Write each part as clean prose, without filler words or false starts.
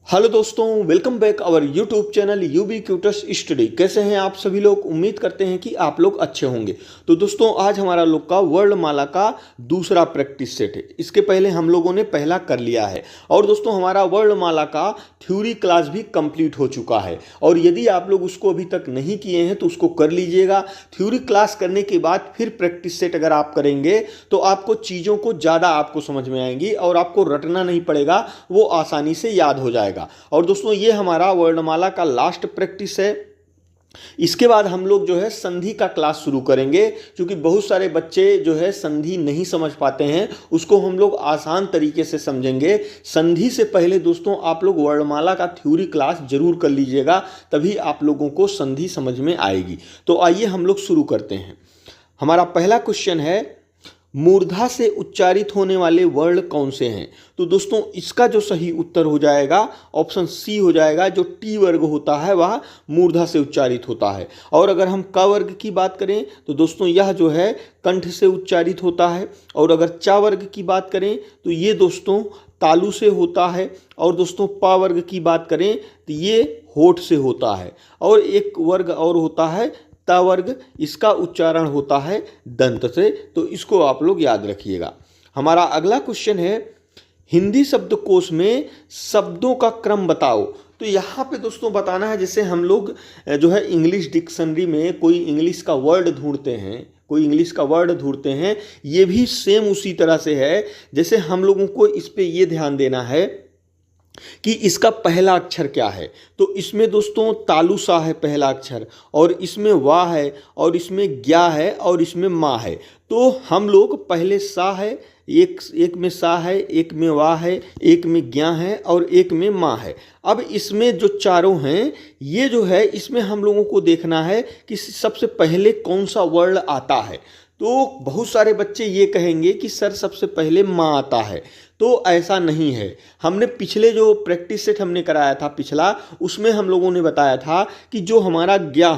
Hello दोस्तों, welcome back our YouTube channel UB cutest study. कैसे हैं आप सभी लोग? उम्मीद करते हैं कि आप लोग अच्छे होंगे। तो दोस्तों, आज हमारा लोग का वर्णमाला का दूसरा प्रैक्टिस सेट है। इसके पहले हम लोगों ने पहला कर लिया है और दोस्तों हमारा वर्णमाला का थ्योरी क्लास भी कंप्लीट हो चुका है। और यदि आप लोग उसको अभी तक नहीं किए हैं तो उसको कर लीजिएगा। थ्योरी क्लास करने के बाद फिर प्रैक्टिस सेट अगर आप करेंगे तो आपको चीज़ों को ज़्यादा आपको समझ में आएंगी और आपको रटना नहीं पड़ेगा, वो आसानी से याद हो जाएगा। और दोस्तों, ये हमारा वर्णमाला का लास्ट प्रैक्टिस है। इसके बाद हम लोग जो है संधि का क्लास शुरू करेंगे, क्योंकि बहुत सारे बच्चे जो है संधि नहीं समझ पाते हैं, उसको हम लोग आसान तरीके से समझेंगे। संधि से पहले दोस्तों आप लोग वर्णमाला का थ्योरी क्लास जरूर कर लीजिएगा, तभी आप लोगों को संधि समझ में आएगी। तो आइए हम लोग शुरू करते हैं। हमारा पहला क्वेश्चन है, मूर्धा से उच्चारित होने वाले वर्ण कौन से हैं? तो दोस्तों इसका जो सही उत्तर हो जाएगा ऑप्शन सी हो जाएगा। जो टी वर्ग होता है वह मूर्धा से उच्चारित होता है। और अगर हम क वर्ग की बात करें तो दोस्तों यह जो है कंठ से उच्चारित होता है। और अगर चा वर्ग की बात करें तो ये दोस्तों तालु से होता है। और दोस्तों पा वर्ग की बात करें तो ये होठ से होता है। और एक वर्ग और होता है ता वर्ग, इसका उच्चारण होता है दंत से। तो इसको आप लोग याद रखिएगा। हमारा अगला क्वेश्चन है, हिंदी शब्दकोश में शब्दों का क्रम बताओ। तो यहाँ पे दोस्तों बताना है, जैसे हम लोग जो है इंग्लिश डिक्शनरी में कोई इंग्लिश का वर्ड ढूंढते हैं, ये भी सेम उसी तरह से है। जैसे हम लोगों को इस पे ये ध्यान देना है कि इसका पहला अक्षर क्या है। तो इसमें दोस्तों तालु सा है पहला अक्षर, और इसमें वाह है, और इसमें ग्या है, और इसमें माँ है। तो हम लोग पहले सा है, एक में सा है, एक में वाह है, एक में ग्या है, और एक में माँ है। अब इसमें जो चारों हैं, ये जो है इसमें हम लोगों को देखना है कि सबसे पहले कौन सा वर्ण आता है। तो बहुत सारे बच्चे ये कहेंगे कि सर सबसे पहले माँ आता है। तो ऐसा नहीं है। हमने पिछले जो प्रैक्टिस सेट हमने कराया था पिछला, उसमें हम लोगों ने बताया था कि जो हमारा ज्ञा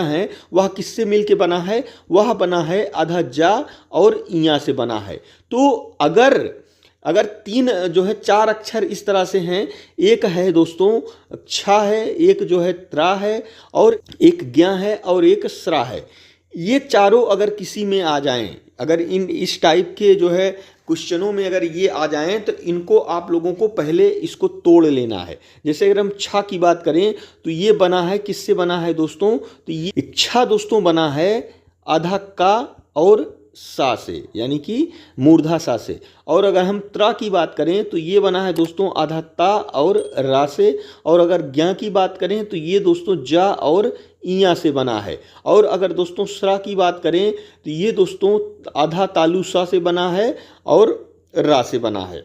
है वह किससे मिलके बना है? वह बना है आधा जा और इया से बना है। तो अगर तीन जो है चार अक्षर इस तरह से हैं, एक है दोस्तों छा है, एक जो है त्रा है, और एक ज्ञा है, और एक स्रा है। ये चारों अगर किसी में आ जाएं, अगर इस टाइप के जो है क्वेश्चनों में अगर ये आ जाएं, तो इनको आप लोगों को पहले इसको तोड़ लेना है। जैसे अगर हम छा की बात करें तो ये बना है, किससे बना है दोस्तों? तो ये इच्छा दोस्तों बना है आधा का और सा से, यानी कि मूर्धा सा से। और अगर हम त्रा की बात करें तो ये बना है दोस्तों आधा ता और रा से। और अगर ज्ञा की बात करें तो ये दोस्तों जा और इया से बना है। और अगर दोस्तों स्रा की बात करें तो ये दोस्तों आधा तालु सा से बना है और रा से बना है।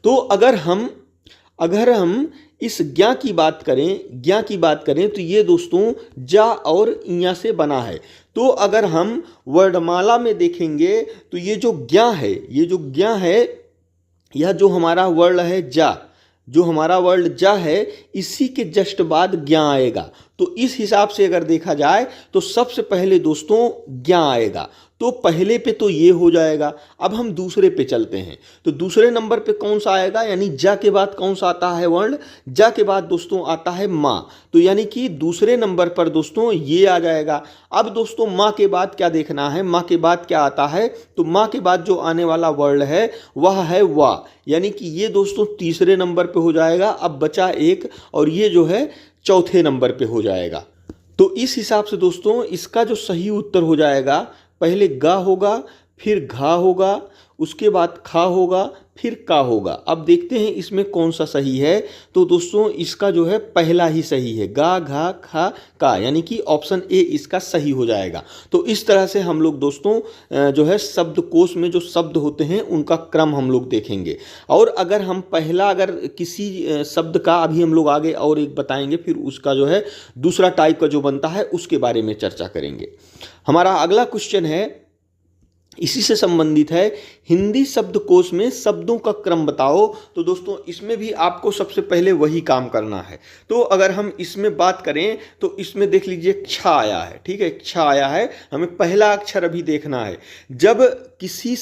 तो अगर हम इस ज्ञा की बात करें तो ये दोस्तों जा और इया से बना है। तो अगर हम वर्णमाला में देखेंगे तो ये जो ज्ञा है, यह जो हमारा वर्ण है जा है, इसी के जस्ट बाद ज्ञा आएगा। तो इस हिसाब से अगर देखा जाए तो सबसे पहले दोस्तों ज्ञा आएगा। तो पहले पे तो ये हो जाएगा। अब हम दूसरे पे चलते हैं, तो दूसरे नंबर पे कौन सा आएगा? यानी जा के बाद कौन सा आता है वर्ण? जा के बाद दोस्तों आता है माँ। तो यानी कि दूसरे नंबर पर दोस्तों ये आ जाएगा। अब दोस्तों माँ के बाद क्या देखना है? माँ के बाद क्या आता है? तो माँ के बाद जो आने वाला वर्ण है वह है वाह, यानी कि ये दोस्तों तीसरे नंबर पे हो जाएगा। अब बचा एक, और ये जो है चौथे नंबर पे हो जाएगा। तो इस हिसाब से दोस्तों इसका जो सही उत्तर हो जाएगा, पहले गा होगा, फिर घा होगा, उसके बाद खा होगा, फिर का होगा। अब देखते हैं इसमें कौन सा सही है। तो दोस्तों इसका जो है पहला ही सही है, गा घा खा का, यानी कि ऑप्शन ए इसका सही हो जाएगा। तो इस तरह से हम लोग दोस्तों जो है शब्दकोश में जो शब्द होते हैं उनका क्रम हम लोग देखेंगे। और अगर किसी शब्द का अभी हम लोग आगे और एक बताएंगे, फिर उसका जो है दूसरा टाइप का जो बनता है उसके बारे में चर्चा करेंगे। हमारा अगला क्वेश्चन है, इसी से संबंधित है हिंदी शब्दकोश में शब्दों का क्रम बताओ। तो दोस्तों इसमें भी आपको सबसे पहले वही काम करना है। तो अगर हम इसमें बात करें तो इसमें देख लीजिए क्ष आया है, ठीक है, क्ष आया है, हमें पहला अक्षर अभी देखना है। जब किसी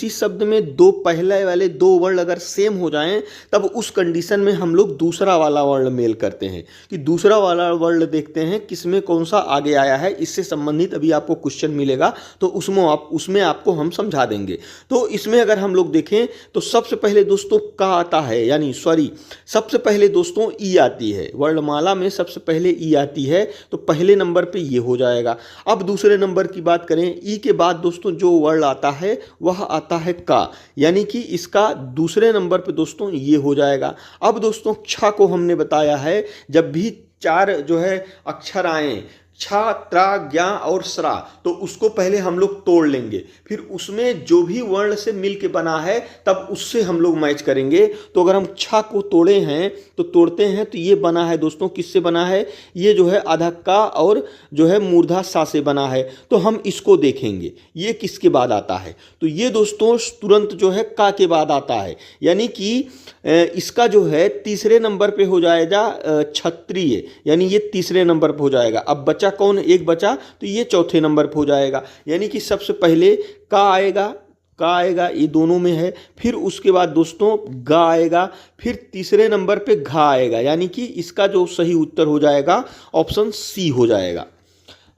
शब्द में दो पहले वाले दो वर्ण अगर सेम हो जाएं तब उस कंडीशन में हम लोग दूसरा वाला वर्ण मेल करते हैं कि दूसरा वाला वर्ण देखते हैं किसमें कौन सा आगे आया है। इससे संबंधित अभी आपको क्वेश्चन मिलेगा तो उसमें आपको हम समझा देंगे। तो इसमें अगर हम लोग देखें तो सबसे पहले दोस्तों का आता है, यानी सबसे पहले दोस्तों ई आती है, वर्णमाला में सबसे पहले ई आती है, तो पहले नंबर पे ये हो जाएगा। अब दूसरे नंबर की बात करें, ई के बाद दोस्तों जो वर्ण आता है वह आता है का, यानी कि इसका दूसरे नंबर पे दोस्तों ये हो जाएगा। अब दोस्तों क्ष को हमने बताया है, जब भी चार जो है अक्षर आए, छा, त्रा, ज्ञा और स्रा, तो उसको पहले हम लोग तोड़ लेंगे, फिर उसमें जो भी वर्ण से मिल के बना है तब उससे हम लोग मैच करेंगे। तो अगर हम छा को तोड़े हैं तो तोड़ते हैं तो ये बना है दोस्तों, किससे बना है, ये जो है आधा का और जो है मूर्धा सा से बना है। तो हम इसको देखेंगे ये किसके बाद आता है, तो ये दोस्तों तुरंत जो है का के बाद आता है, यानी कि इसका जो है तीसरे नंबर पे हो जाएगा क्षत्रिय, यानी ये तीसरे नंबर पे हो जाएगा। अब बचा कौन, एक बचा, तो ये चौथे नंबर पे हो जाएगा, यानी कि सबसे पहले का आएगा, ये दोनों में है, फिर उसके बाद दोस्तों गा आएगा, फिर तीसरे नंबर पे घा आएगा, यानी कि इसका जो सही उत्तर हो जाएगा ऑप्शन सी हो जाएगा।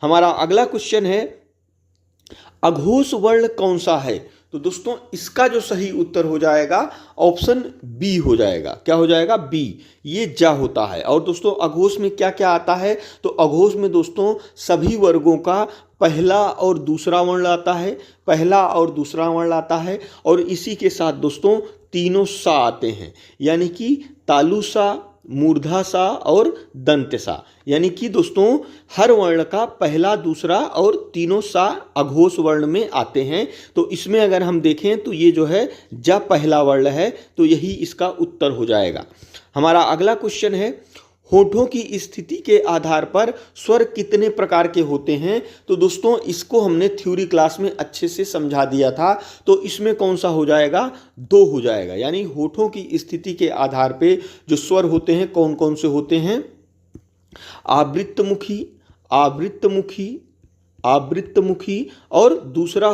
हमारा अगला क्वेश्चन है अघोष वर्ण कौन सा है, तो दोस्तों इसका जो सही उत्तर हो जाएगा ऑप्शन बी हो जाएगा। क्या हो जाएगा, बी, ये जा होता है। और दोस्तों अघोष में क्या क्या आता है, तो अघोष में दोस्तों सभी वर्गों का पहला और दूसरा वर्ण आता है, पहला और दूसरा वर्ण आता है, और इसी के साथ दोस्तों तीनों सा आते हैं, यानी कि तालुसा, मूर्धा सा और दंत सा, यानी कि दोस्तों हर वर्ण का पहला, दूसरा और तीनों सा अघोष वर्ण में आते हैं। तो इसमें अगर हम देखें तो ये जो है जा पहला वर्ण है, तो यही इसका उत्तर हो जाएगा। हमारा अगला क्वेश्चन है होठों की स्थिति के आधार पर स्वर कितने प्रकार के होते हैं, तो दोस्तों इसको हमने थ्योरी क्लास में अच्छे से समझा दिया था। तो इसमें कौन सा हो जाएगा, दो हो जाएगा, यानी होठों की स्थिति के आधार पे जो स्वर होते हैं कौन कौन से होते हैं, आवृत्तमुखी, आवृत्तमुखी और दूसरा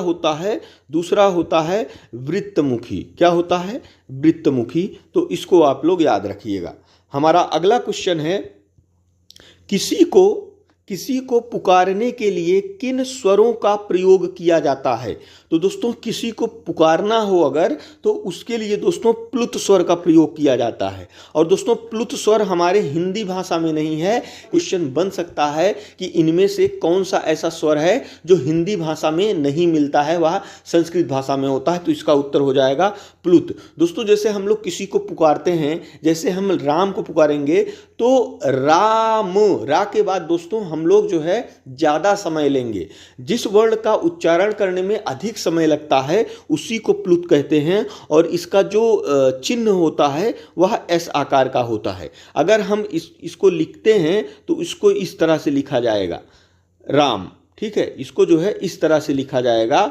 होता है वृत्तमुखी। क्या होता है, वृत्तमुखी। तो इसको आप लोग याद रखिएगा। हमारा अगला क्वेश्चन है किसी को पुकारने के लिए किन स्वरों का प्रयोग किया जाता है, तो दोस्तों किसी को पुकारना हो अगर तो उसके लिए दोस्तों प्लुत स्वर का प्रयोग किया जाता है। और दोस्तों प्लुत स्वर हमारे हिंदी भाषा में नहीं है। क्वेश्चन बन सकता है कि इनमें से कौन सा ऐसा स्वर है जो हिंदी भाषा में नहीं मिलता है, वह संस्कृत भाषा में होता है, तो इसका उत्तर हो जाएगा प्लुत। दोस्तों जैसे हम लोग किसी को पुकारते हैं, जैसे हम राम को पुकारेंगे तो राम, रा के बाद दोस्तों हम लोग जो है ज़्यादा समय लेंगे, जिस वर्ण का उच्चारण करने में अधिक समय लगता है उसी को प्लुत कहते हैं। और इसका जो चिन्ह होता है वह एस आकार का होता है। अगर हम इसको लिखते हैं तो इसको इस तरह से लिखा जाएगा राम, ठीक है, इसको जो है इस तरह से लिखा जाएगा,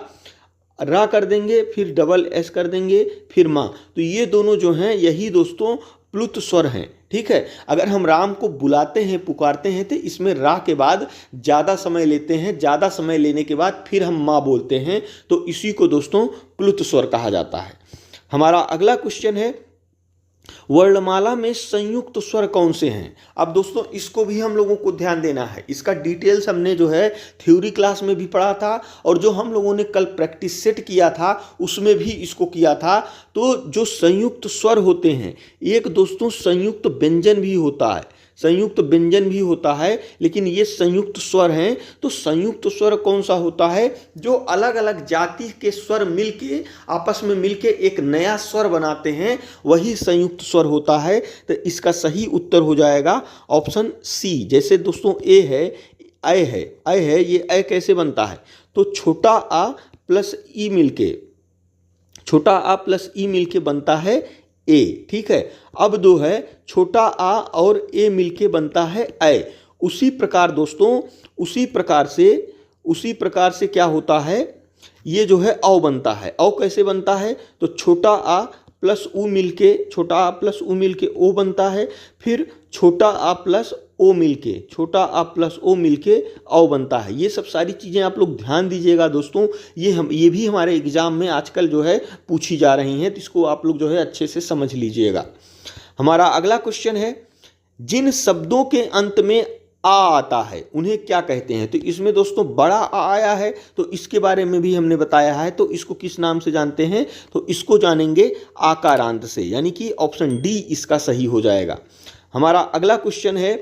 रा कर देंगे, फिर डबल एस कर देंगे, फिर माँ, तो ये दोनों जो हैं यही दोस्तों प्लुत स्वर हैं, ठीक है। अगर हम राम को बुलाते हैं, पुकारते हैं, तो इसमें रा के बाद ज़्यादा समय लेते हैं, ज़्यादा समय लेने के बाद फिर हम माँ बोलते हैं, तो इसी को दोस्तों प्लुत स्वर कहा जाता है। हमारा अगला क्वेश्चन है वर्णमाला में संयुक्त स्वर कौन से हैं। अब दोस्तों इसको भी हम लोगों को ध्यान देना है, इसका डिटेल्स हमने जो है थ्योरी क्लास में भी पढ़ा था और जो हम लोगों ने कल प्रैक्टिस सेट किया था उसमें भी इसको किया था। तो जो संयुक्त स्वर होते हैं, एक दोस्तों संयुक्त व्यंजन भी होता है, संयुक्त व्यंजन भी होता है, लेकिन ये संयुक्त स्वर हैं। तो संयुक्त स्वर कौन सा होता है, जो अलग अलग जाति के स्वर मिलके आपस में मिलके एक नया स्वर बनाते हैं, वही संयुक्त स्वर होता है। तो इसका सही उत्तर हो जाएगा ऑप्शन सी। जैसे दोस्तों ए है, ऐ है, ये ऐ कैसे बनता है, तो छोटा आ प्लस ई मिलके बनता है ए, ठीक है। अब दो है छोटा आ और ए मिलके बनता है ऐ। उसी प्रकार दोस्तों उसी प्रकार से क्या होता है, ये जो है औ बनता है। औ कैसे बनता है? तो छोटा आ प्लस ऊ मिलके, छोटा आ प्लस ऊ मिलके ओ बनता है, फिर छोटा आ प्लस ओ मिलके, छोटा आ प्लस ओ मिलके औ बनता है। ये सब सारी चीज़ें आप लोग ध्यान दीजिएगा दोस्तों, ये भी हमारे एग्जाम में आजकल जो है पूछी जा रही हैं, तो इसको आप लोग जो है अच्छे से समझ लीजिएगा। हमारा अगला क्वेश्चन है, जिन शब्दों के अंत में आ आता है उन्हें क्या कहते हैं? तो इसमें दोस्तों बड़ा आ आया है, तो इसके बारे में भी हमने बताया है, तो इसको किस नाम से जानते हैं? तो इसको जानेंगे आकारांत से, यानी कि ऑप्शन डी इसका सही हो जाएगा। हमारा अगला क्वेश्चन है,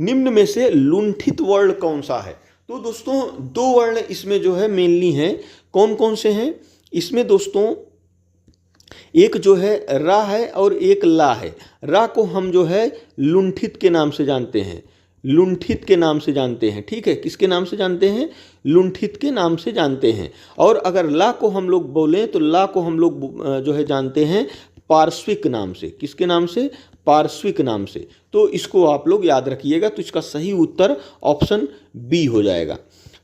निम्न में से लुंठित वर्ण कौन सा है? तो दोस्तों दो वर्ण इसमें जो है मेनली हैं, कौन कौन से हैं इसमें दोस्तों? एक जो है रा है और एक ला है। रा को हम जो है लुंठित के नाम से जानते हैं, लुंठित के नाम से जानते हैं, ठीक है। किसके नाम से जानते हैं? लुंठित के नाम से जानते हैं। और अगर ला को हम लोग बोलें तो ला को हम लोग जो है जानते हैं पार्श्विक नाम से। किसके नाम से? पार्श्विक नाम से। तो इसको आप लोग याद रखिएगा, तो इसका सही उत्तर ऑप्शन बी हो जाएगा।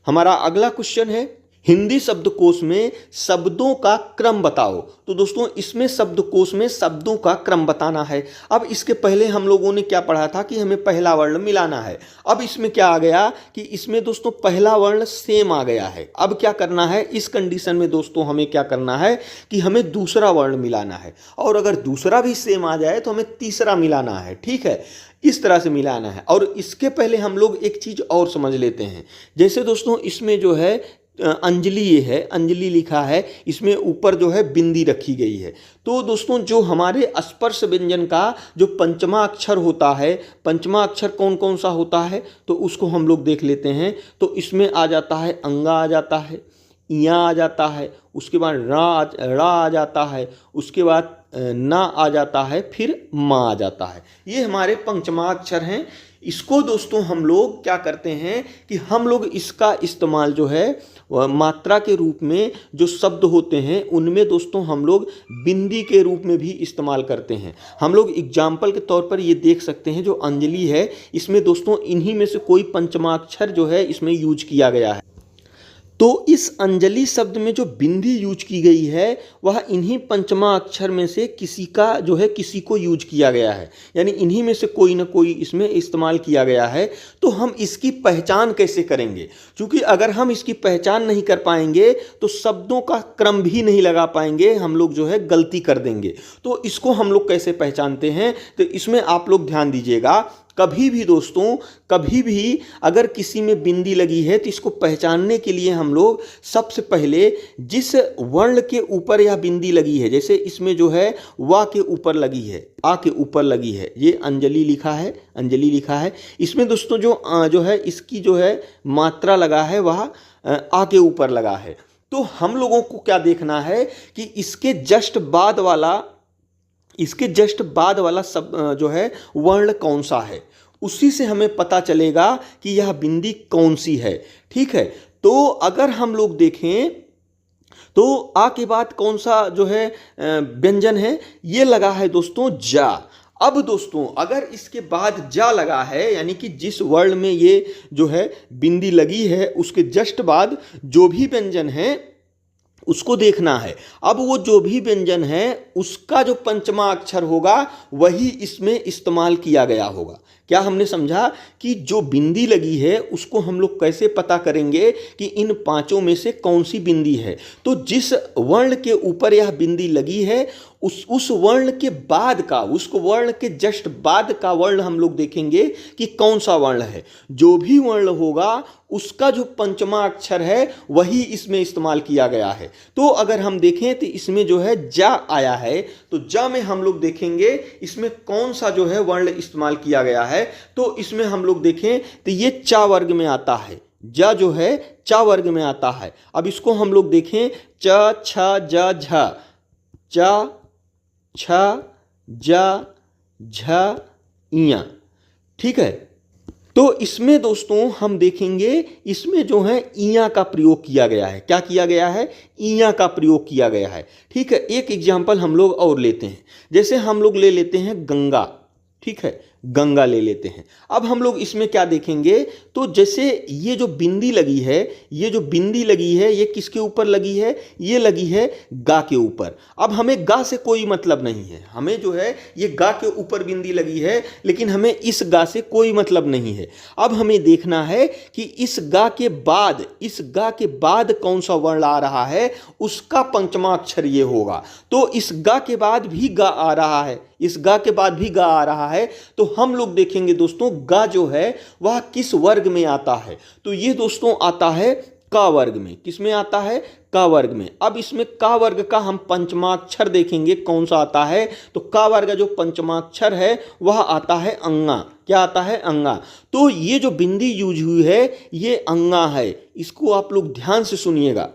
हमारा अगला क्वेश्चन है, हिंदी शब्दकोश में शब्दों का क्रम बताओ। तो दोस्तों इसमें शब्दकोश में शब्दों का क्रम बताना है। अब इसके पहले हम लोगों ने क्या पढ़ा था कि हमें पहला वर्ण मिलाना है। अब इसमें क्या आ गया कि इसमें दोस्तों पहला वर्ण सेम आ गया है। अब क्या करना है इस कंडीशन में दोस्तों? हमें क्या करना है कि हमें दूसरा वर्ण मिलाना है, और अगर दूसरा भी सेम आ जाए तो हमें तीसरा मिलाना है, ठीक है। इस तरह से मिलाना है। और इसके पहले हम लोग एक चीज़ और समझ लेते हैं। जैसे दोस्तों इसमें जो है अंजलि, ये है अंजलि लिखा है, इसमें ऊपर जो है बिंदी रखी गई है। तो दोस्तों जो हमारे स्पर्श व्यंजन का जो पंचमा अक्षर होता है, पंचमा अक्षर कौन कौन सा होता है तो उसको हम लोग देख लेते हैं। तो इसमें आ जाता है अंगा आ जाता है, इया आ जाता है, उसके बाद रा आ जाता है, उसके बाद ना आ जाता है, फिर मा आ जाता है। ये हमारे पंचमाक्षर हैं। इसको दोस्तों हम लोग क्या करते हैं कि हम लोग इसका इस्तेमाल जो है मात्रा के रूप में जो शब्द होते हैं उनमें दोस्तों हम लोग बिंदी के रूप में भी इस्तेमाल करते हैं। हम लोग एग्जाम्पल के तौर पर ये देख सकते हैं, जो अंजलि है इसमें दोस्तों इन्हीं में से कोई पंचमाक्षर जो है इसमें यूज किया गया है। तो इस अंजलि शब्द में जो बिंदी यूज की गई है वह इन्हीं पंचमा अक्षर में से किसी का जो है किसी को यूज किया गया है, यानी इन्हीं में से कोई ना कोई इसमें इस्तेमाल किया गया है। तो हम इसकी पहचान कैसे करेंगे? क्योंकि अगर हम इसकी पहचान नहीं कर पाएंगे तो शब्दों का क्रम भी नहीं लगा पाएंगे, हम लोग जो है गलती कर देंगे। तो इसको हम लोग कैसे पहचानते हैं? तो इसमें आप लोग ध्यान दीजिएगा। कभी भी दोस्तों, कभी भी अगर किसी में बिंदी लगी है तो इसको पहचानने के लिए हम लोग सबसे पहले जिस वर्ण के ऊपर यह बिंदी लगी है, जैसे इसमें जो है वा के ऊपर लगी है, आ के ऊपर लगी है, ये अंजलि लिखा है, अंजलि लिखा है। इसमें दोस्तों जो है इसकी जो है मात्रा लगा है वह आ के ऊपर लगा है। तो हम लोगों को क्या देखना है कि इसके जस्ट बाद वाला सब जो है वर्ण कौन सा है, उसी से हमें पता चलेगा कि यह बिंदी कौन सी है, ठीक है। तो अगर हम लोग देखें तो आ के बाद कौन सा जो है व्यंजन है, ये लगा है दोस्तों जा। अब दोस्तों अगर इसके बाद जा लगा है, यानी कि जिस वर्ण में ये जो है बिंदी लगी है उसके जस्ट बाद जो भी व्यंजन है उसको देखना है। अब वो जो भी व्यंजन है उसका जो पंचमा अक्षर होगा वही इसमें इस्तेमाल किया गया होगा। क्या हमने समझा कि जो बिंदी लगी है उसको हम लोग कैसे पता करेंगे कि इन पांचों में से कौन सी बिंदी है? तो जिस वर्ण के ऊपर यह बिंदी लगी है उस वर्ण के बाद का, उसको वर्ण के जस्ट बाद का वर्ण हम लोग देखेंगे कि कौन सा वर्ण है। जो भी वर्ण होगा उसका जो पंचमा अक्षर है वही इसमें इस्तेमाल किया गया है। तो अगर हम देखें तो इसमें जो है जा आया है, तो जा में हम लोग देखेंगे इसमें कौन सा जो है वर्ण इस्तेमाल किया गया है। तो इसमें हम लोग देखें तो ये चा वर्ग में आता है, जा जो है चा वर्ग में आता है। अब इसको हम लोग देखें, च छ ज झ, चा छ जा झ इया, ठीक है। तो इसमें दोस्तों हम देखेंगे इसमें जो है इया का प्रयोग किया गया है। क्या किया गया है? इया का प्रयोग किया गया है, ठीक है। एक एग्जाम्पल हम लोग और लेते हैं, जैसे हम लोग ले लेते हैं गंगा, ठीक है। गंगा ले लेते हैं। अब हम लोग इसमें क्या देखेंगे, तो जैसे ये जो बिंदी लगी है, ये जो बिंदी लगी है ये किसके ऊपर लगी है, ये लगी है गा के ऊपर। अब हमें गा से कोई मतलब नहीं है, हमें जो है ये गा के ऊपर बिंदी लगी है, लेकिन हमें इस गा से कोई मतलब नहीं है। अब हमें देखना है कि इस गा के बाद कौन सा वर्ण आ रहा है, उसका पंचमा अक्षर ये होगा। तो इस गा के बाद भी गा आ रहा है, इस गा के बाद भी गा आ रहा है, तो हम लोग देखेंगे दोस्तों गा जो है वह किस वर्ग में आता है। तो ये दोस्तों आता है का वर्ग में। किस में आता है, का वर्ग में। अब इसमें का वर्ग का हम पंचमाक्षर देखेंगे कौन सा आता है, तो का वर्ग का जो पंचमाक्षर है वह आता है अंगा। क्या आता है, अंगा। तो ये जो बिंदी यूज हुई है ये अंगा है, इसको आप लोग ध्यान से सुनिएगा।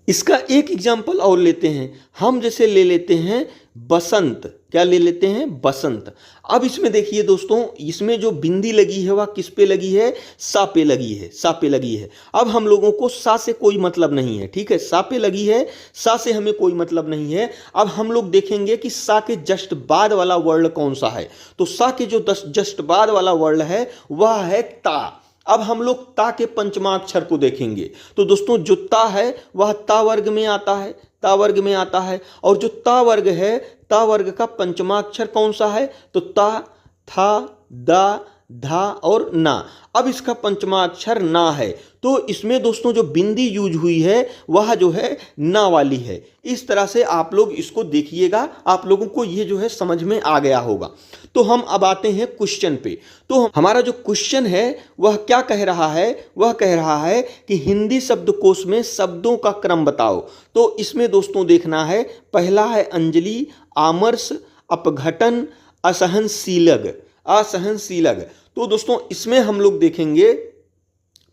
इसका एक एग्जाम्पल और लेते हैं हम, जैसे ले लेते हैं बसंत। क्या ले लेते हैं, बसंत। अब इसमें देखिए दोस्तों, इसमें जो बिंदी लगी है वह किस पे लगी है, सा पे लगी है, सा पे लगी है। अब हम लोगों को सा से कोई मतलब नहीं है, ठीक है, सा पे लगी है, सा से हमें कोई मतलब नहीं है। अब हम लोग देखेंगे कि सा के जस्ट बाद वाला वर्ण कौन सा है। तो सा के जो जस्ट बाद वाला वर्ण है वह है ता। अब हम लोग ता के पंचमाक्षर को देखेंगे, तो दोस्तों जो ता है वह ता वर्ग में आता है, ता वर्ग में आता है। और जो ता वर्ग है, ता वर्ग का पंचमाक्षर कौन सा है, तो ता, था, दा, धा और ना। अब इसका पंचमाक्षर ना है, तो इसमें दोस्तों जो बिंदी यूज हुई है वह जो है ना वाली है। इस तरह से आप लोग इसको देखिएगा, आप लोगों को ये जो है समझ में आ गया होगा। तो हम अब आते हैं क्वेश्चन पे। तो हमारा जो क्वेश्चन है वह क्या कह रहा है, वह कह रहा है कि हिंदी शब्दकोश में शब्दों का क्रम बताओ। तो इसमें दोस्तों देखना है, पहला है अंजलि, आमर्श, अपघटन, असहनशीलग, असहनशीलग। तो दोस्तों इसमें हम लोग देखेंगे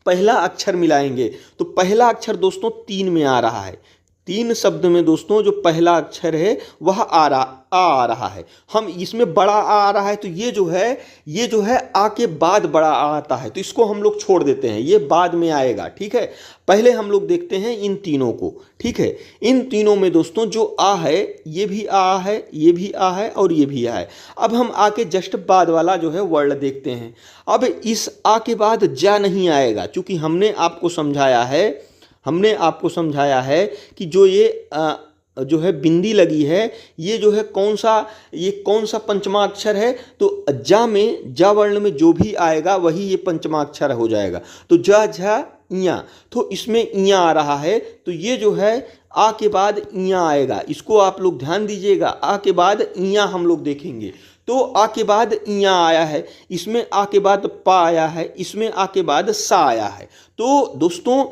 पहला अक्षर मिलाएंगे, तो पहला अक्षर दोस्तों 3 में आ रहा है। 3 शब्द में दोस्तों जो पहला अक्षर है वह आ रहा है। हम इसमें बड़ा आ रहा है, तो ये जो है आ के बाद बड़ा आ आता है, तो इसको हम लोग छोड़ देते हैं, ये बाद में आएगा, ठीक है। पहले हम लोग देखते हैं इन तीनों को, ठीक है। इन तीनों में दोस्तों जो आ है, ये भी आ है, ये भी आ है और ये भी आ है। अब हम आ के जस्ट बाद वाला जो है वर्ण देखते हैं। अब इस आ के बाद जा नहीं आएगा, क्योंकि हमने आपको समझाया है कि जो ये जो है बिंदी लगी है, ये जो है कौन सा पंचमाक्षर है, तो जा में, जा वर्ण में जो भी आएगा वही ये पंचमाक्षर हो जाएगा। तो जा, झा, इया, तो इसमें इया आ रहा है, तो ये जो है आ के बाद इया आएगा। इसको आप लोग ध्यान दीजिएगा, आ के बाद इया हम लोग देखेंगे। तो आ के बाद इया आया है, इसमें आ के बाद पा आया है, इसमें आ के बाद सा आया है। तो दोस्तों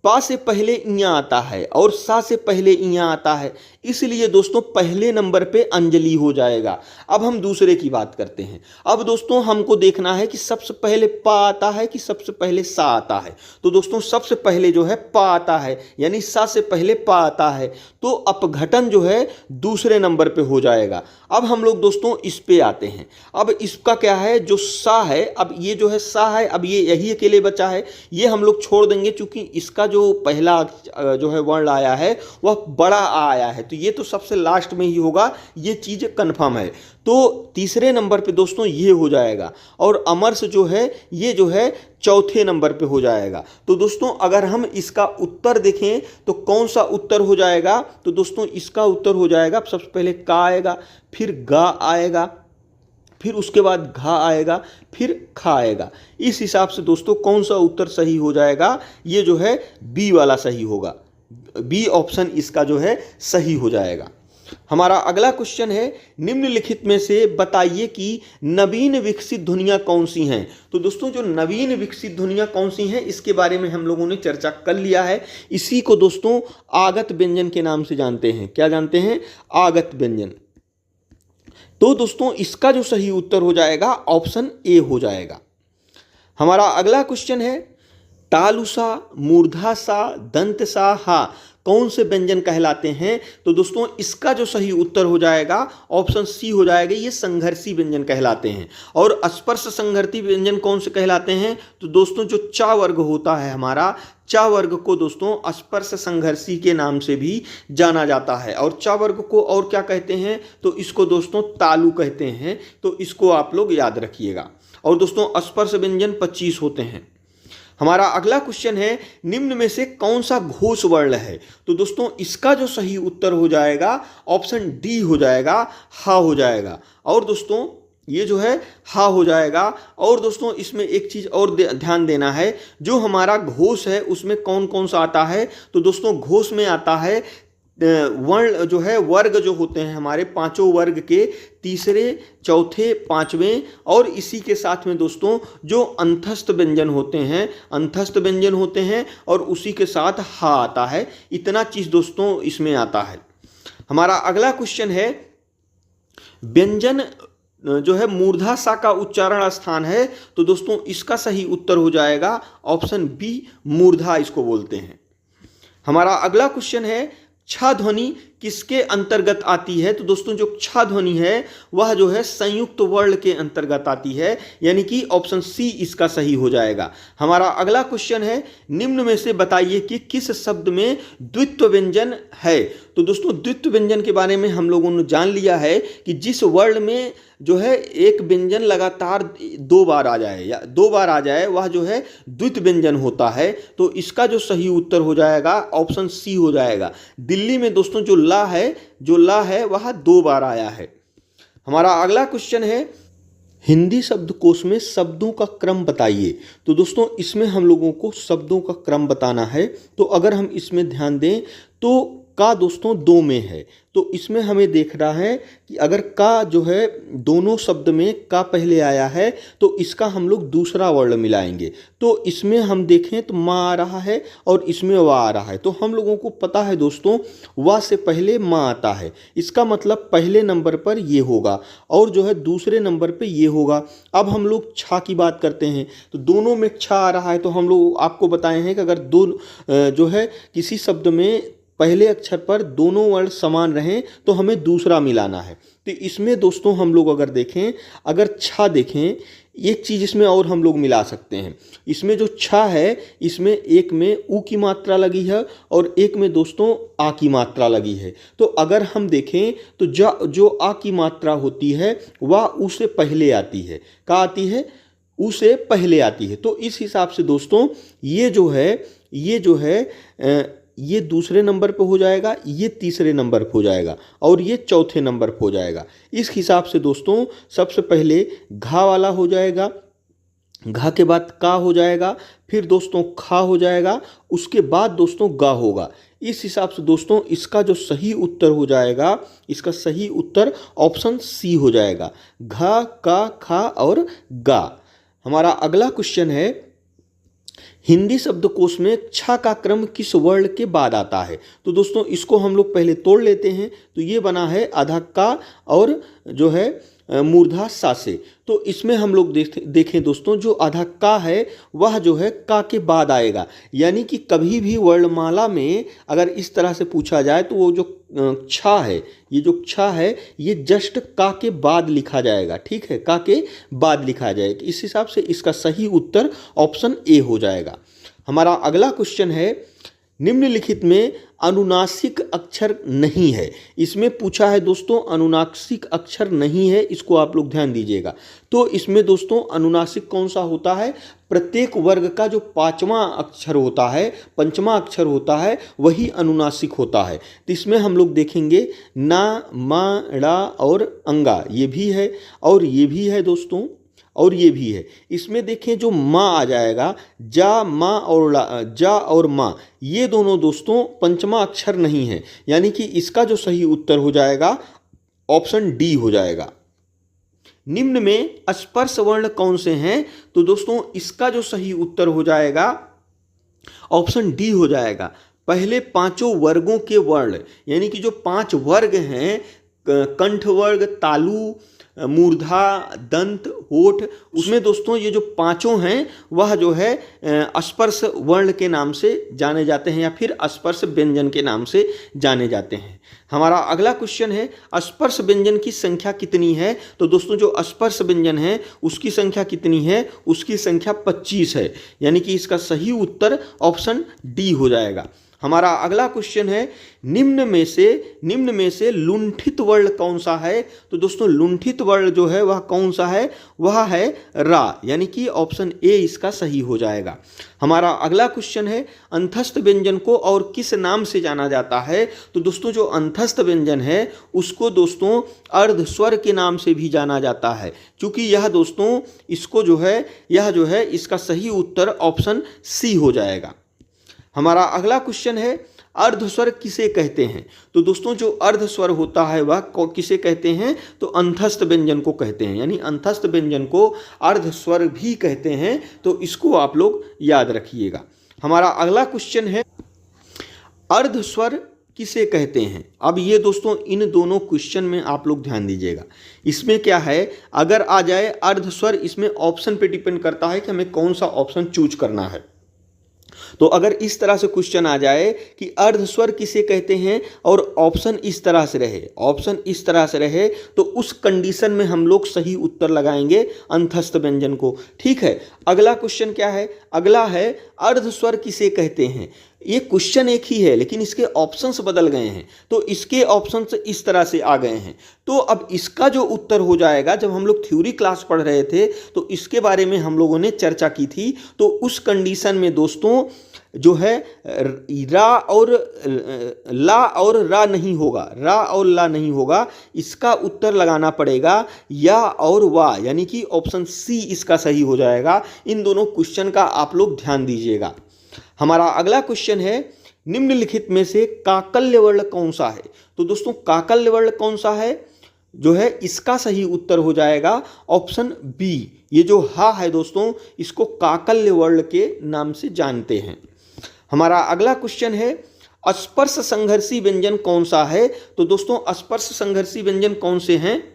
पा से पहले इया आता है और सा से पहले इया आता है, इसलिए दोस्तों पहले नंबर पे अंजलि हो जाएगा। अब हम दूसरे की बात करते हैं। अब दोस्तों हमको देखना है कि सबसे पहले पा आता है कि सबसे पहले सा आता है। तो दोस्तों सबसे पहले जो है पा आता है, यानी सा से पहले पा आता है, तो अपघटन जो है दूसरे नंबर पे हो जाएगा। अब हम लोग दोस्तों इस पे आते हैं। अब इसका क्या है, जो सा है, अब ये जो है सा है, अब ये यही अकेले बचा है, ये हम लोग छोड़ देंगे, क्योंकि इसका जो पहला जो है वर्ण आया है वह बड़ा आया है, तो ये तो सबसे लास्ट में ही होगा, ये चीज कंफर्म है। तो तीसरे नंबर पे दोस्तों ये हो जाएगा, और अमरस जो है ये जो है चौथे नंबर पे हो जाएगा। तो दोस्तों अगर हम इसका उत्तर देखें तो कौन सा उत्तर हो जाएगा, तो दोस्तों इसका उत्तर हो जाएगा, सबसे पहले का आएगा, फिर गा आएगा, फिर उसके बाद घा आएगा, फिर खा आएगा। इस हिसाब से दोस्तों कौन सा उत्तर सही हो जाएगा, ये जो है बी वाला सही होगा, बी ऑप्शन इसका जो है सही हो जाएगा। हमारा अगला क्वेश्चन है, निम्नलिखित में से बताइए कि नवीन विकसित ध्वनियां कौन सी हैं। तो दोस्तों जो नवीन विकसित ध्वनियां कौन सी हैं इसके बारे में हम लोगों ने चर्चा कर लिया है। इसी को दोस्तों आगत व्यंजन के नाम से जानते हैं। क्या जानते हैं, आगत व्यंजन। तो दोस्तों इसका जो सही उत्तर हो जाएगा ऑप्शन ए हो जाएगा। हमारा अगला क्वेश्चन है, तालुसा, मूर्धासा, दंतसा, हा कौन से व्यंजन कहलाते हैं? तो दोस्तों इसका जो सही उत्तर हो जाएगा ऑप्शन सी हो जाएगा, ये संघर्षी व्यंजन कहलाते हैं। और स्पर्श संघर्ती व्यंजन कौन से कहलाते हैं? तो दोस्तों जो चा वर्ग होता है हमारा, चा वर्ग को दोस्तों स्पर्श संघर्षी के नाम से भी जाना जाता है। और चा वर्ग को और क्या कहते हैं? तो इसको दोस्तों तालु कहते हैं। तो इसको आप लोग याद रखिएगा। और दोस्तों स्पर्श व्यंजन 25 होते हैं। हमारा अगला क्वेश्चन है, निम्न में से कौन सा घोष वर्ण है? तो दोस्तों इसका जो सही उत्तर हो जाएगा ऑप्शन डी हो जाएगा, हा हो जाएगा। और दोस्तों ये जो है हा हो जाएगा। और दोस्तों इसमें एक चीज़ और ध्यान देना है, जो हमारा घोष है उसमें कौन कौन सा आता है? तो दोस्तों घोष में आता है वर्ण जो है, वर्ग जो होते हैं हमारे पांचों वर्ग के तीसरे, चौथे, पांचवें, और इसी के साथ में दोस्तों जो अंतस्थ व्यंजन होते हैं, अंतस्थ व्यंजन होते हैं, और उसी के साथ हा आता है। इतना चीज़ दोस्तों इसमें आता है। हमारा अगला क्वेश्चन है, व्यंजन जो है मूर्धा सा का उच्चारण स्थान है। तो दोस्तों इसका सही उत्तर हो जाएगा ऑप्शन बी, मूर्धा इसको बोलते हैं। हमारा अगला क्वेश्चन है, छा ध्वनि किसके अंतर्गत आती है? तो दोस्तों जो छा ध्वनि है वह जो है संयुक्त वर्ण के अंतर्गत आती है, यानी कि ऑप्शन सी इसका सही हो जाएगा। हमारा अगला क्वेश्चन है, निम्न में से बताइए कि किस शब्द में द्वित्व व्यंजन है? तो दोस्तों द्वित्व व्यंजन के बारे में हम लोगों ने जान लिया है कि जिस वर्ण में जो है एक व्यंजन लगातार दो बार आ जाए या दो बार आ जाए वह जो है द्वित्व व्यंजन होता है। तो इसका जो सही उत्तर हो जाएगा ऑप्शन सी हो जाएगा। दिल्ली में दोस्तों जो ला है वह दो बार आया है। हमारा अगला क्वेश्चन है, हिंदी शब्दकोश में शब्दों का क्रम बताइए। तो दोस्तों इसमें हम लोगों को शब्दों का क्रम बताना है। तो अगर हम इसमें ध्यान दें तो का दोस्तों दो में है। तो इसमें हमें देख रहा है कि अगर का जो है दोनों शब्द में का पहले आया है तो इसका हम लोग दूसरा वर्ण मिलाएंगे। तो इसमें हम देखें तो माँ आ रहा है और इसमें वा आ रहा है। तो हम लोगों को पता है दोस्तों वा से पहले माँ आता है, इसका मतलब पहले नंबर पर ये होगा और जो है दूसरे नंबर पे ये होगा। अब हम लोग छा की बात करते हैं तो दोनों में छा आ रहा है। तो हम लोग आपको बताए हैं कि अगर दो जो है किसी शब्द में पहले अक्षर पर दोनों वर्ण समान रहें तो हमें दूसरा मिलाना है। तो इसमें दोस्तों हम लोग अगर देखें, अगर छा देखें, एक चीज़ इसमें और हम लोग मिला सकते हैं। इसमें जो छा है इसमें एक में ऊ की मात्रा लगी है और एक में दोस्तों आ की मात्रा लगी है। तो अगर हम देखें तो जो आ की मात्रा होती है वह ऊ से पहले आती है। क्या आती है? ऊ से पहले आती है। तो इस हिसाब से दोस्तों ये जो है ये दूसरे नंबर पे हो जाएगा, ये तीसरे नंबर पे हो जाएगा और ये चौथे नंबर पे हो जाएगा। इस हिसाब से दोस्तों सबसे पहले घा वाला हो जाएगा, घा के बाद का हो जाएगा, फिर दोस्तों खा हो जाएगा, उसके बाद दोस्तों गा होगा। इस हिसाब से दोस्तों इसका जो सही उत्तर हो जाएगा, इसका सही उत्तर ऑप्शन सी हो जाएगा, घा, का, खा और गा। हमारा अगला क्वेश्चन है, हिंदी शब्दकोश में छा का क्रम किस वर्ण के बाद आता है? तो दोस्तों इसको हम लोग पहले तोड़ लेते हैं। तो ये बना है आधा का और जो है मूर्धा सा से। तो इसमें हम लोग देखें दोस्तों जो आधा का है वह जो है का के बाद आएगा। यानी कि कभी भी वर्णमाला में अगर इस तरह से पूछा जाए तो वो जो छा है, ये जो छा है ये जस्ट का के बाद लिखा जाएगा। ठीक है, का के बाद लिखा जाएगा। इस हिसाब से इसका सही उत्तर ऑप्शन ए हो जाएगा। हमारा अगला क्वेश्चन है, निम्नलिखित में अनुनासिक अक्षर नहीं है। इसमें पूछा है दोस्तों अनुनासिक अक्षर नहीं है, इसको आप लोग ध्यान दीजिएगा। तो इसमें दोस्तों अनुनासिक कौन सा होता है? प्रत्येक वर्ग का जो पांचवा अक्षर होता है, पंचमा अक्षर होता है, वही अनुनासिक होता है। तो इसमें हम लोग देखेंगे ना, मा, ड़ा और अंगा, ये भी है और ये भी है दोस्तों और ये भी है। इसमें देखें जो माँ आ जाएगा, जा, माँ और जा और माँ, ये दोनों दोस्तों पंचमा अक्षर नहीं है। यानी कि इसका जो सही उत्तर हो जाएगा ऑप्शन डी हो जाएगा। निम्न में स्पर्श वर्ण कौन से हैं? तो दोस्तों इसका जो सही उत्तर हो जाएगा ऑप्शन डी हो जाएगा। पहले पांचों वर्गों के वर्ण, यानी कि जो 5 वर्ग हैं, कंठ वर्ग, तालु, मूर्धा, दंत, होठ, उसमें दोस्तों ये जो पांचों हैं वह जो है स्पर्श वर्ण के नाम से जाने जाते हैं या फिर स्पर्श व्यंजन के नाम से जाने जाते हैं। हमारा अगला क्वेश्चन है स्पर्श व्यंजन की संख्या कितनी है। तो दोस्तों जो स्पर्श व्यंजन है उसकी संख्या कितनी है, उसकी संख्या 25 है, यानी कि इसका सही उत्तर ऑप्शन डी हो जाएगा। हमारा अगला क्वेश्चन है निम्न में से लुंठित वर्ण कौन सा है। तो दोस्तों लुंठित वर्ण जो है वह कौन सा है, वह है रा, यानी कि ऑप्शन ए इसका सही हो जाएगा। हमारा अगला क्वेश्चन है अंतस्थ व्यंजन को और किस नाम से जाना जाता है। तो दोस्तों जो अंतस्थ व्यंजन है उसको दोस्तों अर्ध स्वर के नाम से भी जाना जाता है, क्योंकि यह दोस्तों इसको जो है यह जो है इसका सही उत्तर ऑप्शन सी हो जाएगा। हमारा अगला क्वेश्चन है अर्धस्वर किसे कहते हैं। तो दोस्तों जो अर्धस्वर होता है वह किसे कहते हैं, तो अंतस्थ व्यंजन को कहते हैं, यानी अंतस्थ व्यंजन को अर्धस्वर भी कहते हैं, तो इसको आप लोग याद रखिएगा। हमारा अगला क्वेश्चन है अर्धस्वर किसे कहते हैं। अब ये दोस्तों इन दोनों क्वेश्चन में आप लोग ध्यान दीजिएगा। इसमें क्या है, अगर आ जाए अर्धस्वर, इसमें ऑप्शन पे डिपेंड करता है कि हमें कौन सा ऑप्शन चूज करना है। तो अगर इस तरह से क्वेश्चन आ जाए कि अर्धस्वर किसे कहते हैं और ऑप्शन इस तरह से रहे, तो उस कंडीशन में हम लोग सही उत्तर लगाएंगे अंतस्थ व्यंजन को। ठीक है, अगला क्वेश्चन क्या है, अगला है अर्धस्वर किसे कहते हैं। ये क्वेश्चन एक ही है लेकिन इसके ऑप्शंस बदल गए हैं, तो इसके ऑप्शंस इस तरह से आ गए हैं। तो अब इसका जो उत्तर हो जाएगा, जब हम लोग थ्योरी क्लास पढ़ रहे थे तो इसके बारे में हम लोगों ने चर्चा की थी। तो उस कंडीशन में दोस्तों जो है रा और ला नहीं होगा, इसका उत्तर लगाना पड़ेगा या और वा, यानी कि ऑप्शन सी इसका सही हो जाएगा। इन दोनों क्वेश्चन का आप लोग ध्यान दीजिएगा। हमारा अगला क्वेश्चन है निम्नलिखित में से काकल्य वर्ण कौन सा है। तो दोस्तों काकल्य वर्ण कौन सा है जो है, इसका सही उत्तर हो जाएगा ऑप्शन बी। ये जो हा है दोस्तों, इसको काकल्य वर्ण के नाम से जानते हैं। हमारा अगला क्वेश्चन है स्पर्श संघर्षी व्यंजन कौन सा है। तो दोस्तों स्पर्श संघर्षी व्यंजन कौन से हैं,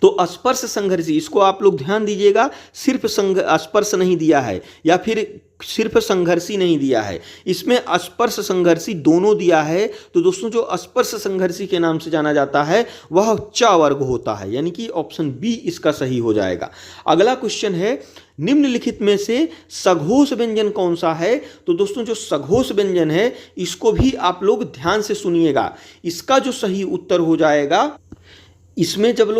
तो स्पर्श संघर्षी, इसको आप लोग ध्यान दीजिएगा, सिर्फ स्पर्श नहीं दिया है या फिर सिर्फ संघर्षी नहीं दिया है, इसमें स्पर्श संघर्षी दोनों दिया है। तो दोस्तों जो स्पर्श संघर्षी के नाम से जाना जाता है वह च वर्ग होता है, यानी कि ऑप्शन बी इसका सही हो जाएगा। अगला क्वेश्चन है निम्नलिखित में से सघोष व्यंजन कौन सा है। तो दोस्तों जो सघोष व्यंजन है इसको भी आप लोग ध्यान से सुनिएगा। इसका जो सही उत्तर हो जाएगा, इसमें जब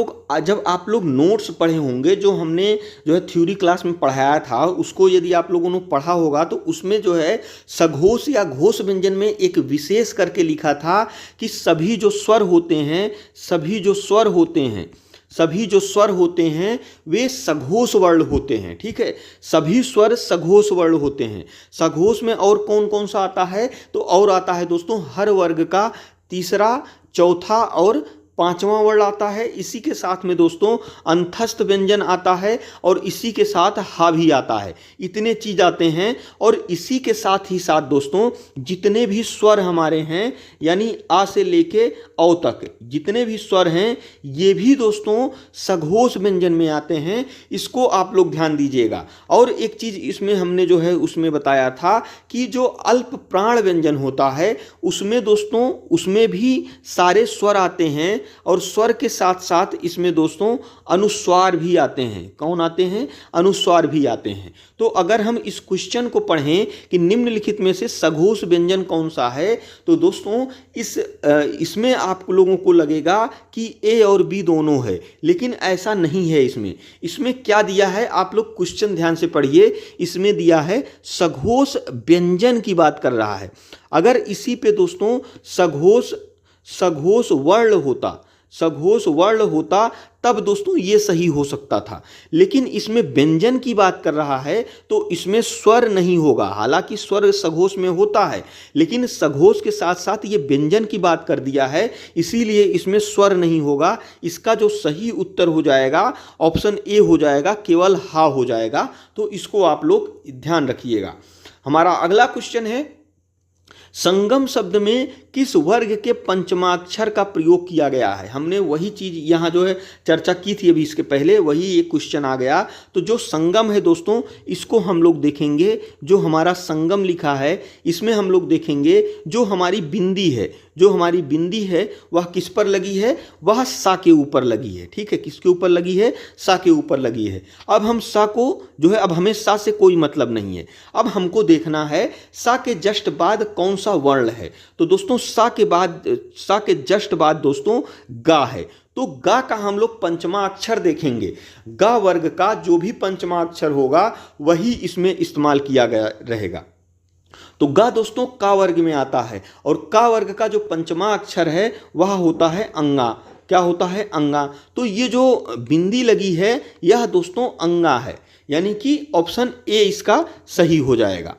आप लोग नोट्स पढ़े होंगे, जो हमने जो है थ्योरी क्लास में पढ़ाया था, उसको यदि आप लोगों ने पढ़ा होगा तो उसमें जो है सघोष या घोष व्यंजन में एक विशेष करके लिखा था कि सभी जो स्वर होते हैं वे सघोष वर्ण होते हैं। ठीक है, सभी स्वर सघोष वर्ण होते हैं। सघोष में और कौन कौन सा आता है, तो और आता है दोस्तों हर वर्ग का तीसरा, चौथा और पांचवां वर्ण आता है। इसी के साथ में दोस्तों अंतस्थ व्यंजन आता है और इसी के साथ हा भी आता है। इतने चीज आते हैं और इसी के साथ ही साथ दोस्तों जितने भी स्वर हमारे हैं, यानी आ से लेके औ तक जितने भी स्वर हैं, ये भी दोस्तों सघोष व्यंजन में आते हैं। इसको आप लोग ध्यान दीजिएगा। और एक चीज इसमें हमने जो है उसमें बताया था कि जो अल्प प्राण व्यंजन होता है उसमें दोस्तों उसमें भी सारे स्वर आते हैं और स्वर के साथ साथ इसमें दोस्तों अनुस्वार भी आते हैं। कौन आते हैं, अनुस्वार भी आते हैं। तो अगर हम इस क्वेश्चन को पढ़ें कि निम्नलिखित में से सघोष व्यंजन कौन सा है, तो दोस्तों इसमें आप लोगों को लगेगा कि ए और बी दोनों है, लेकिन ऐसा नहीं है। इसमें क्या दिया है, आप लोग क्वेश्चन ध्यान से पढ़िए। इसमें दिया है सघोष व्यंजन की बात कर रहा है। अगर इसी पे दोस्तों सघोष वर्ण होता तब दोस्तों ये सही हो सकता था, लेकिन इसमें व्यंजन की बात कर रहा है तो इसमें स्वर नहीं होगा। हालांकि स्वर सघोष में होता है, लेकिन सघोष के साथ साथ ये व्यंजन की बात कर दिया है, इसीलिए इसमें स्वर नहीं होगा। इसका जो सही उत्तर हो जाएगा ऑप्शन ए हो जाएगा, केवल हा हो जाएगा। तो इसको आप लोग ध्यान रखिएगा। हमारा अगला क्वेश्चन है संगम शब्द में किस वर्ग के पंचमाक्षर का प्रयोग किया गया है? हमने वही चीज यहाँ जो है चर्चा की थी अभी इसके पहले, वही एक क्वेश्चन आ गया। तो जो संगम है दोस्तों, इसको हम लोग देखेंगे, जो हमारा संगम लिखा है इसमें हम लोग देखेंगे जो हमारी बिंदी है, जो हमारी बिंदी है वह किस पर लगी है? वह सा के ऊपर लगी है। ठीक है, किसके ऊपर लगी है? सा के ऊपर लगी है। अब हम सा को जो है, अब हमें सा से कोई मतलब नहीं है, अब हमको देखना है सा के जस्ट बाद कौन सा वर्ण है। तो दोस्तों सा के जस्ट बाद दोस्तों गा है। तो गा का हम लोग पंचमा अक्षर देखेंगे। गा वर्ग का जो भी पंचमा अक्षर होगा वही इसमें इस्तेमाल किया गया रहेगा। तो गा दोस्तों का वर्ग में आता है, और का वर्ग का जो पंचमा अक्षर है वह होता है अंगा। क्या होता है? अंगा। तो ये जो बिंदी लगी है यह दोस्तों अंगा है, यानी कि ऑप्शन ए इसका सही हो जाएगा।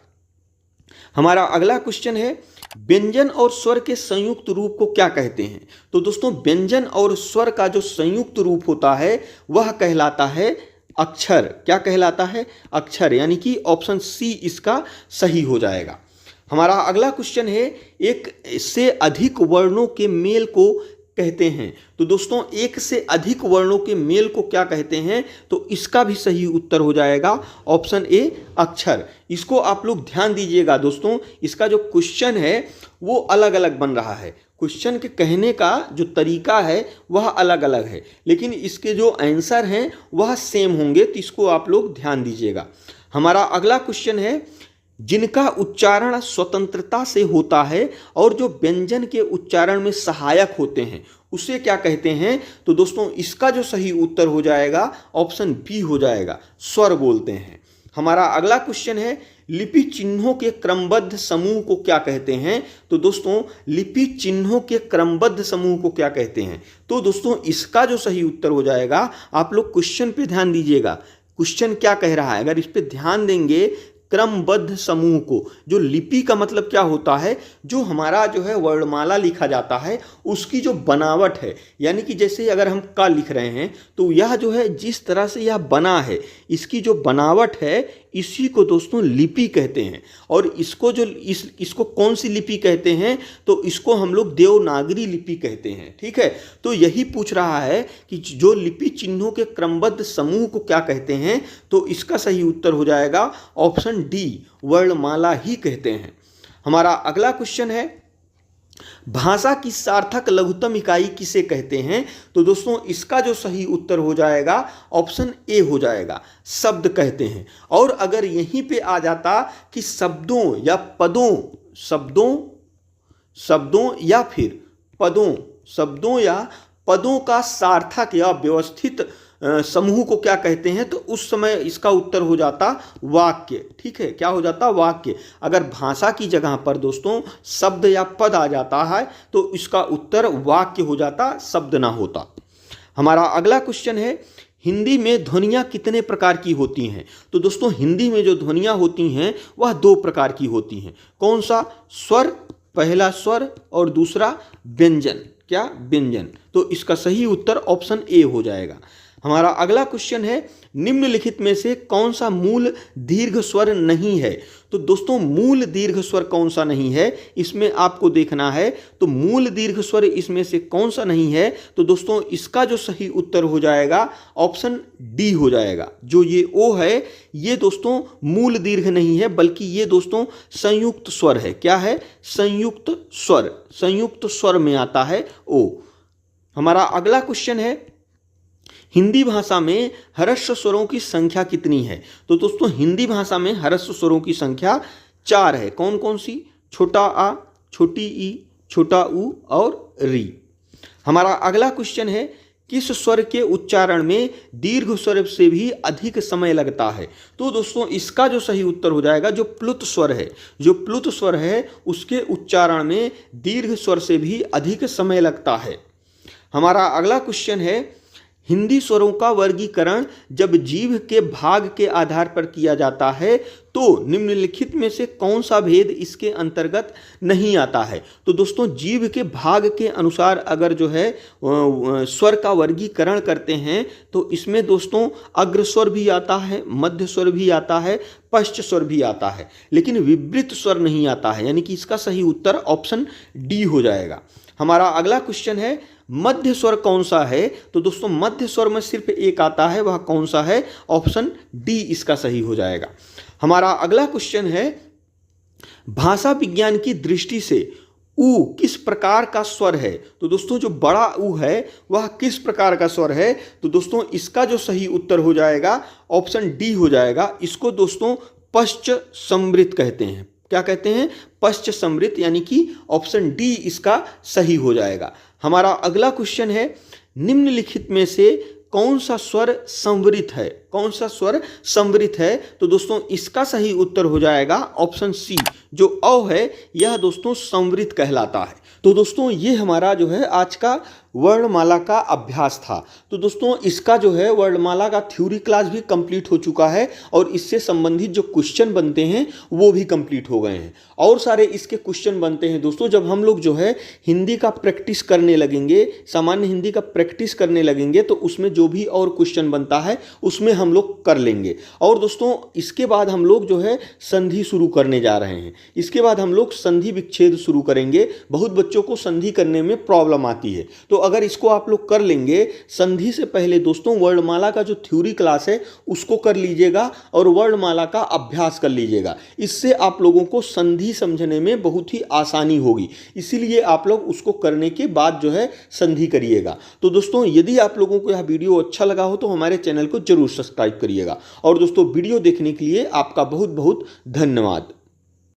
हमारा अगला क्वेश्चन है, व्यंजन और स्वर के संयुक्त रूप को क्या कहते हैं? तो दोस्तों व्यंजन और स्वर का जो संयुक्त रूप होता है वह कहलाता है अक्षर। क्या कहलाता है? अक्षर, यानी कि ऑप्शन सी इसका सही हो जाएगा। हमारा अगला क्वेश्चन है, एक से अधिक वर्णों के मेल को कहते हैं। तो दोस्तों एक से अधिक वर्णों के मेल को क्या कहते हैं? तो इसका भी सही उत्तर हो जाएगा ऑप्शन ए अक्षर। इसको आप लोग ध्यान दीजिएगा दोस्तों, इसका जो क्वेश्चन है वो अलग अलग बन रहा है। क्वेश्चन के कहने का जो तरीका है वह अलग अलग है, लेकिन इसके जो आंसर हैं वह सेम होंगे, तो इसको आप लोग ध्यान दीजिएगा। हमारा अगला क्वेश्चन है, जिनका उच्चारण स्वतंत्रता से होता है और जो व्यंजन के उच्चारण में सहायक होते हैं उसे क्या कहते हैं? तो दोस्तों इसका जो सही उत्तर हो जाएगा ऑप्शन बी हो जाएगा, स्वर बोलते हैं। हमारा अगला क्वेश्चन है, लिपि चिन्हों के क्रमबद्ध समूह को क्या कहते हैं? तो दोस्तों लिपि चिन्हों के क्रमबद्ध समूह को क्या कहते हैं? तो दोस्तों इसका जो सही उत्तर हो जाएगा, आप लोग क्वेश्चन पे ध्यान दीजिएगा, क्वेश्चन क्या कह रहा है, अगर इस पे ध्यान देंगे क्रमबद्ध समूह को, जो लिपि का मतलब क्या होता है, जो हमारा जो है वर्णमाला लिखा जाता है उसकी जो बनावट है, यानी कि जैसे अगर हम का लिख रहे हैं तो यह जो है जिस तरह से यह बना है इसकी जो बनावट है इसी को दोस्तों लिपि कहते हैं। और इसको जो इसको कौन सी लिपि कहते हैं? तो इसको हम लोग देवनागरी लिपि कहते हैं। ठीक है, तो यही पूछ रहा है कि जो लिपि चिन्हों के क्रमबद्ध समूह को क्या कहते हैं? तो इसका सही उत्तर हो जाएगा ऑप्शन डी, वर्णमाला ही कहते हैं। हमारा अगला क्वेश्चन है, भाषा की सार्थक लघुत्तम इकाई किसे कहते हैं? तो दोस्तों इसका जो सही उत्तर हो जाएगा ऑप्शन ए हो जाएगा, शब्द कहते हैं। और अगर यहीं पे आ जाता कि शब्दों या पदों, शब्दों या फिर पदों, शब्दों या पदों का सार्थक या व्यवस्थित समूह को क्या कहते हैं? तो उस समय इसका उत्तर हो जाता वाक्य। ठीक है, क्या हो जाता? वाक्य। अगर भाषा की जगह पर दोस्तों शब्द या पद आ जाता है तो इसका उत्तर वाक्य हो जाता, शब्द ना होता। हमारा अगला क्वेश्चन है, हिंदी में ध्वनियाँ कितने प्रकार की होती हैं? तो दोस्तों हिंदी में जो ध्वनियाँ होती हैं वह दो प्रकार की होती हैं। कौन सा? स्वर, पहला स्वर और दूसरा व्यंजन। क्या? व्यंजन। तो इसका सही उत्तर ऑप्शन ए हो जाएगा। हमारा अगला क्वेश्चन है, निम्नलिखित में से कौन सा मूल दीर्घ स्वर नहीं है? तो दोस्तों मूल दीर्घ स्वर कौन सा नहीं है इसमें आपको देखना है। तो मूल दीर्घ स्वर इसमें से कौन सा नहीं है? तो दोस्तों इसका जो सही उत्तर हो जाएगा ऑप्शन डी हो जाएगा। जो ये ओ है ये दोस्तों मूल दीर्घ नहीं है, बल्कि ये दोस्तों संयुक्त स्वर है। क्या है? संयुक्त स्वर, संयुक्त स्वर में आता है ओ। हमारा अगला क्वेश्चन है, हिंदी भाषा में ह्रस्व स्वरों की संख्या कितनी है? तो दोस्तों हिंदी भाषा में ह्रस्व स्वरों की संख्या 4 है। कौन कौन सी? छोटा आ, छोटी ई, छोटा ऊ और री। हमारा अगला क्वेश्चन है, किस स्वर के उच्चारण में दीर्घ स्वर से भी अधिक समय लगता है? तो दोस्तों इसका जो सही उत्तर हो जाएगा जो प्लुत स्वर है, जो प्लुत स्वर है उसके उच्चारण में दीर्घ स्वर से भी अधिक समय लगता है। हमारा अगला क्वेश्चन है, हिंदी स्वरों का वर्गीकरण जब जीभ के भाग के आधार पर किया जाता है तो निम्नलिखित में से कौन सा भेद इसके अंतर्गत नहीं आता है। तो दोस्तों जीभ के भाग के अनुसार अगर जो है स्वर का वर्गीकरण करते हैं तो इसमें दोस्तों अग्र स्वर भी आता है, मध्य स्वर भी आता है, पश्च स्वर भी आता है, लेकिन विवृत स्वर नहीं आता है, यानी कि इसका सही उत्तर ऑप्शन डी हो जाएगा। हमारा अगला क्वेश्चन है मध्य स्वर कौन सा है। तो दोस्तों मध्य स्वर में सिर्फ एक आता है, वह कौन सा है? ऑप्शन डी इसका सही हो जाएगा। हमारा अगला क्वेश्चन है भाषा विज्ञान की दृष्टि से ऊ किस प्रकार का स्वर है। तो दोस्तों जो बड़ा ऊ है वह किस प्रकार का स्वर है? तो दोस्तों इसका जो सही उत्तर हो जाएगा ऑप्शन डी हो जाएगा। इसको दोस्तों पश्च समृत कहते हैं। क्या कहते हैं? पश्च समृत, यानी कि ऑप्शन डी इसका सही हो जाएगा। हमारा अगला क्वेश्चन है निम्नलिखित में से कौन सा स्वर संवरित है? कौन सा स्वर संवरित है? तो दोस्तों इसका सही उत्तर हो जाएगा ऑप्शन सी, जो अ है यह दोस्तों संवरित कहलाता है। तो दोस्तों ये हमारा जो है आज का वर्णमाला का अभ्यास था। तो दोस्तों इसका जो है वर्णमाला का थ्योरी क्लास भी कंप्लीट हो चुका है और इससे संबंधित जो क्वेश्चन बनते हैं वो भी कंप्लीट हो गए हैं। और सारे इसके क्वेश्चन बनते हैं दोस्तों जब हम लोग जो है हिंदी का प्रैक्टिस करने लगेंगे, सामान्य हिंदी का प्रैक्टिस करने लगेंगे, तो उसमें जो भी और क्वेश्चन बनता है उसमें हम लोग कर लेंगे। और दोस्तों इसके बाद हम लोग जो है संधि शुरू करने जा रहे हैं। इसके बाद हम लोग संधि विच्छेद शुरू करेंगे। बहुत बच्चों को संधि करने में प्रॉब्लम आती है, तो अगर इसको आप लोग कर लेंगे, संधि से पहले दोस्तों वर्णमाला का जो थ्योरी क्लास है उसको कर लीजिएगा और वर्णमाला का अभ्यास कर लीजिएगा। इससे आप लोगों को संधि समझने में बहुत ही आसानी होगी, इसीलिए आप लोग उसको करने के बाद जो है संधि करिएगा। तो दोस्तों यदि आप लोगों को यह वीडियो अच्छा लगा हो तो हमारे चैनल को जरूर सब्सक्राइब करिएगा। और दोस्तों वीडियो देखने के लिए आपका बहुत बहुत धन्यवाद।